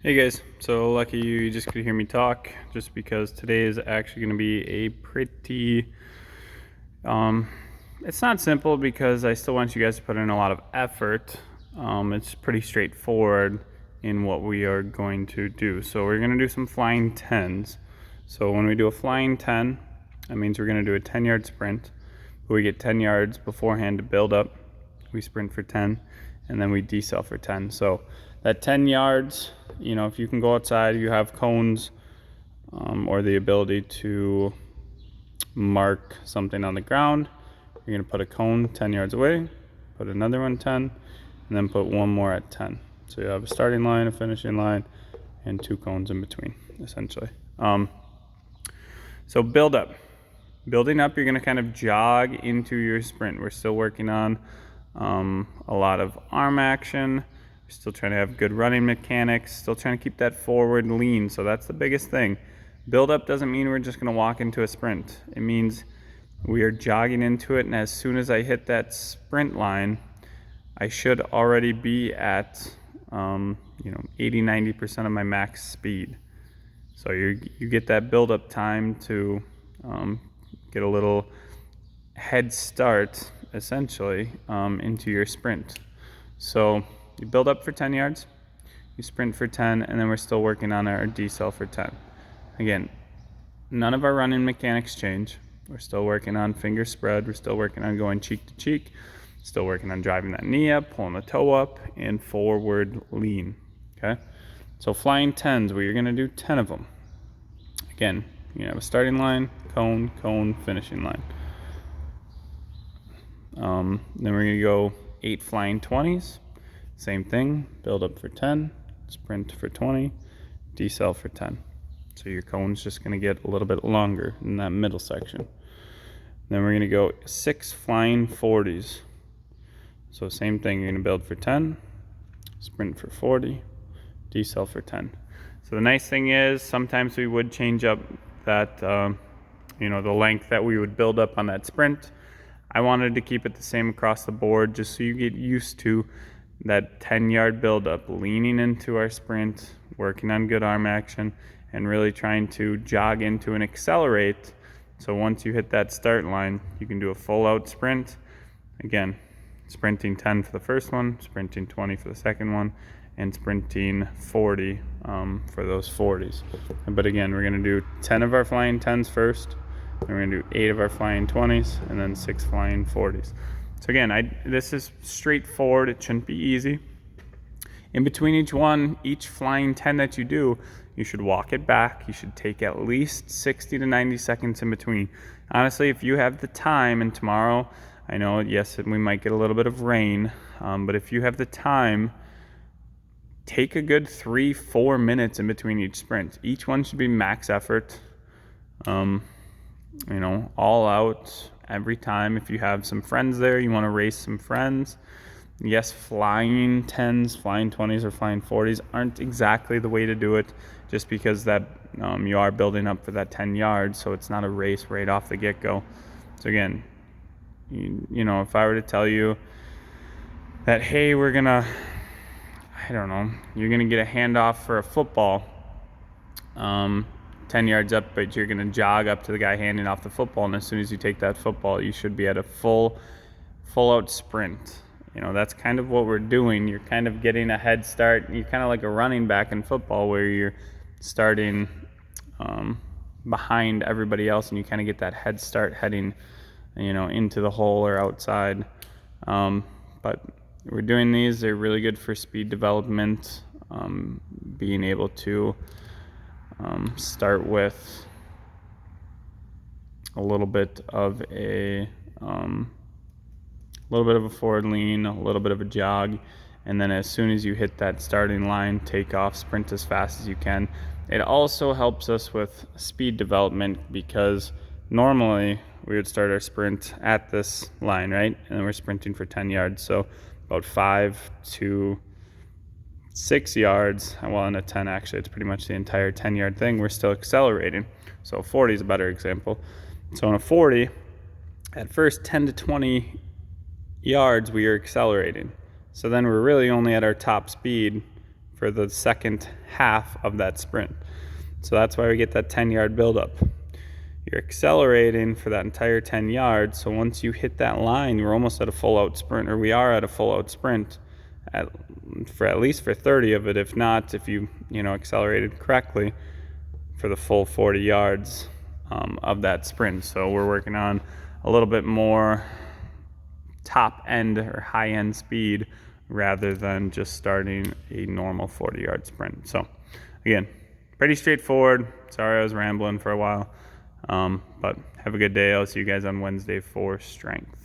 Hey guys, so lucky you just could hear me talk just because today is actually going to be a pretty, it's not simple because I still want you guys to put in a lot of effort. It's pretty straightforward in what we are going to do. So we're going to do some flying 10s. So when we do a flying 10, that means we're going to do a 10-yard sprint. We get 10 yards beforehand to build up. We sprint for 10 and then we decel for 10. So that 10 yards, if you can go outside, you have cones or the ability to mark something on the ground. You're going to put a cone 10 yards away, put another one 10, and then put one more at 10. So you have a starting line, a finishing line, and two cones in between, essentially. So build up. Building up, you're going to kind of jog into your sprint. We're still working on a lot of arm action. We're still trying to have good running mechanics, still trying to keep that forward lean. So that's the biggest thing. Build up doesn't mean we're just going to walk into a sprint. It means we are jogging into it, and as soon as I hit that sprint line, I should already be at 80-90% of my max speed. So you get that build up time to get a little head start essentially into your sprint. So you build up for 10 yards, you sprint for 10, and then we're still working on our decel for 10. Again, none of our running mechanics change. We're still working on finger spread. We're still working on going cheek to cheek. Still working on driving that knee up, pulling the toe up, and forward lean. Okay? So flying 10s, where you're going to do 10 of them. Again, you have a starting line, cone, cone, finishing line. Then we're going to go 8 flying 20s. Same thing, build up for 10, sprint for 20, decel for 10. So your cone's just going to get a little bit longer in that middle section. Then we're going to go 6 flying 40s. So same thing, you're going to build for 10, sprint for 40, decel for 10. So the nice thing is sometimes we would change up that, the length that we would build up on that sprint. I wanted to keep it the same across the board just so you get used to that 10-yard buildup, leaning into our sprint, working on good arm action, and really trying to jog into and accelerate. So once you hit that start line, you can do a full-out sprint. Again, sprinting 10 for the first one, sprinting 20 for the second one, and sprinting 40 for those 40s. But again, we're going to do 10 of our flying 10s first, and we're going to do 8 of our flying 20s, and then 6 flying 40s. So again, this is straightforward. It shouldn't be easy. In between each one, each flying 10 that you do, you should walk it back. You should take at least 60 to 90 seconds in between. Honestly, if you have the time, and tomorrow, I know, yes, we might get a little bit of rain, but if you have the time, take a good 3-4 minutes in between each sprint. Each one should be max effort, all out every time. If you have some friends there, you want to race some friends. Yes, flying 10s, flying 20s, or flying 40s aren't exactly the way to do it just because that you are building up for that 10 yards, so it's not a race right off the get-go. So again, if I were to tell you that, hey, you're going to get a handoff for a football 10 yards up, but you're going to jog up to the guy handing off the football, and as soon as you take that football, you should be at a full-out sprint. That's kind of what we're doing. You're kind of getting a head start. You're kind of like a running back in football where you're starting behind everybody else, and you kind of get that head start heading, into the hole or outside. But we're doing these. They're really good for speed development, being able to start with a little bit of a forward lean, a little bit of a jog, and then as soon as you hit that starting line, take off, sprint as fast as you can. It also helps us with speed development because normally we would start our sprint at this line, right? And then we're sprinting for 10 yards. So about 5 to 6 yards, well, in a 10 actually, it's pretty much the entire 10-yard thing. We're still accelerating. So 40 is a better example. So in a 40, at first 10 to 20 yards, we are accelerating. So then we're really only at our top speed for the second half of that sprint. So that's why we get that 10-yard buildup. You're accelerating for that entire 10 yards. So once you hit that line, you're almost at a full out sprint, or we are at a full out sprint for at least for 30 of it. If not, if you accelerated correctly for the full 40 yards of that sprint. So we're working on a little bit more top end or high end speed rather than just starting a normal 40-yard sprint. So again, pretty straightforward. Sorry I was rambling for a while. But have a good day. I'll see you guys on Wednesday for strength.